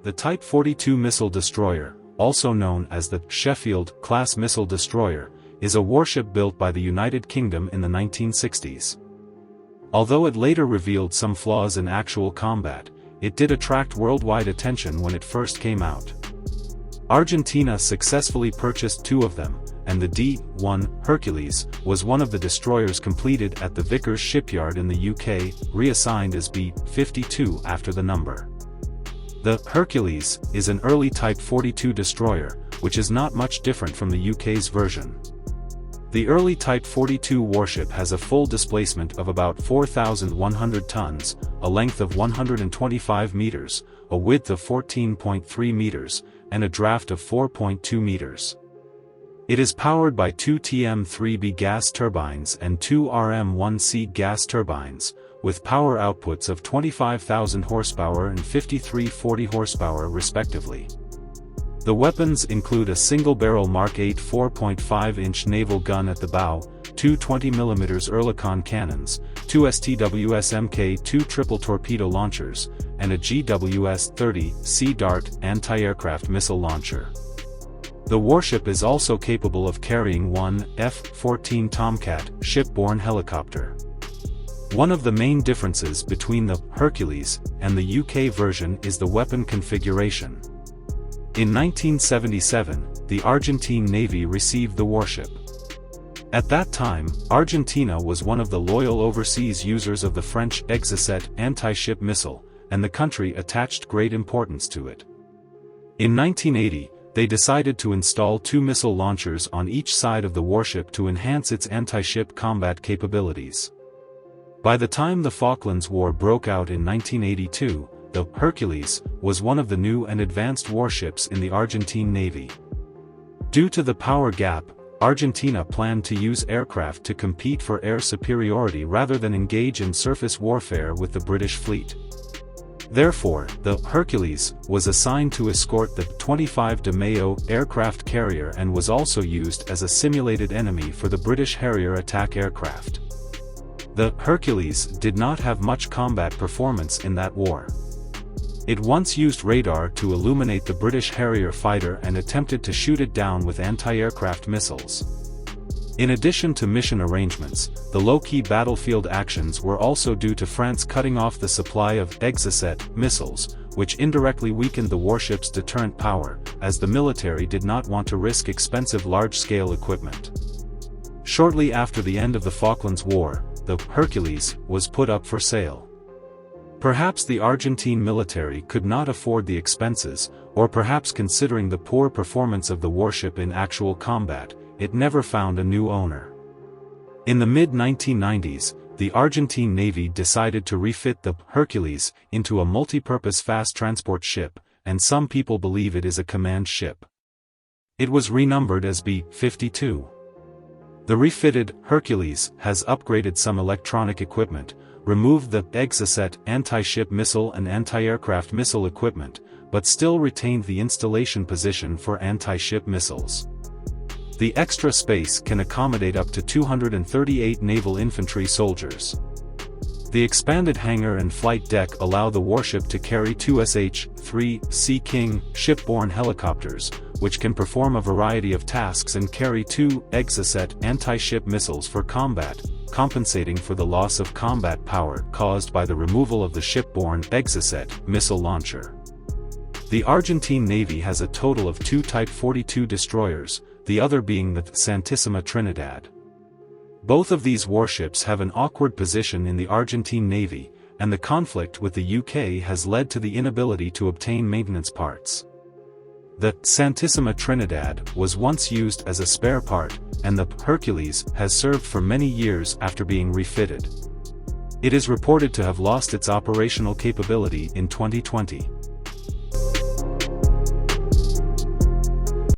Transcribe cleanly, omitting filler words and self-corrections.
The Type 42 missile destroyer, also known as the Sheffield-class missile destroyer, is a warship built by the United Kingdom in the 1960s. Although it later revealed some flaws in actual combat, it did attract worldwide attention when it first came out. Argentina successfully purchased 2 of them, and the D-1 Hercules was one of the destroyers completed at the Vickers shipyard in the UK, reassigned as B-52 after the number. The Hercules is an early Type 42 destroyer, which is not much different from the UK's version. The early Type 42 warship has a full displacement of about 4,100 tons, a length of 125 meters, a width of 14.3 meters, and a draft of 4.2 meters. It is powered by 2 TM3B gas turbines and 2 RM1C gas turbines, with power outputs of 25,000 horsepower and 5340 horsepower respectively. The weapons include a single-barrel Mark 8 4.5-inch naval gun at the bow, 2 20mm Oerlikon cannons, 2 STWS Mk2 triple torpedo launchers, and a GWS-30 Sea Dart anti-aircraft missile launcher. The warship is also capable of carrying one F-14 Tomcat shipborne helicopter. One of the main differences between the Hercules and the UK version is the weapon configuration. In 1977, the Argentine Navy received the warship. At that time, Argentina was one of the loyal overseas users of the French Exocet anti-ship missile, and the country attached great importance to it. In 1980, they decided to install 2 missile launchers on each side of the warship to enhance its anti-ship combat capabilities. By the time the Falklands War broke out in 1982, the Hercules was one of the new and advanced warships in the Argentine Navy. Due to the power gap, Argentina planned to use aircraft to compete for air superiority rather than engage in surface warfare with the British fleet. Therefore, the Hercules was assigned to escort the 25 de Mayo aircraft carrier and was also used as a simulated enemy for the British Harrier attack aircraft. The Hercules did not have much combat performance in that war. It once used radar to illuminate the British Harrier fighter and attempted to shoot it down with anti-aircraft missiles. In addition to mission arrangements, the low-key battlefield actions were also due to France cutting off the supply of Exocet missiles, which indirectly weakened the warship's deterrent power, as the military did not want to risk expensive large-scale equipment. Shortly after the end of the Falklands War, the Hercules was put up for sale. Perhaps the Argentine military could not afford the expenses, or perhaps considering the poor performance of the warship in actual combat, it never found a new owner. In the mid-1990s, the Argentine Navy decided to refit the Hercules into a multi-purpose fast transport ship, and some people believe it is a command ship. It was renumbered as B-52. The refitted Hercules has upgraded some electronic equipment, removed the Exocet anti-ship missile and anti-aircraft missile equipment, but still retained the installation position for anti-ship missiles. The extra space can accommodate up to 238 naval infantry soldiers. The expanded hangar and flight deck allow the warship to carry 2 Sh-3 Sea King shipborne helicopters, which can perform a variety of tasks and carry 2 Exocet anti-ship missiles for combat, compensating for the loss of combat power caused by the removal of the shipborne Exocet missile launcher. The Argentine Navy has a total of 2 Type 42 destroyers, the other being the Santissima Trinidad. Both of these warships have an awkward position in the Argentine Navy, and the conflict with the UK has led to the inability to obtain maintenance parts. The Santissima Trinidad was once used as a spare part, and the Hercules has served for many years after being refitted. It is reported to have lost its operational capability in 2020.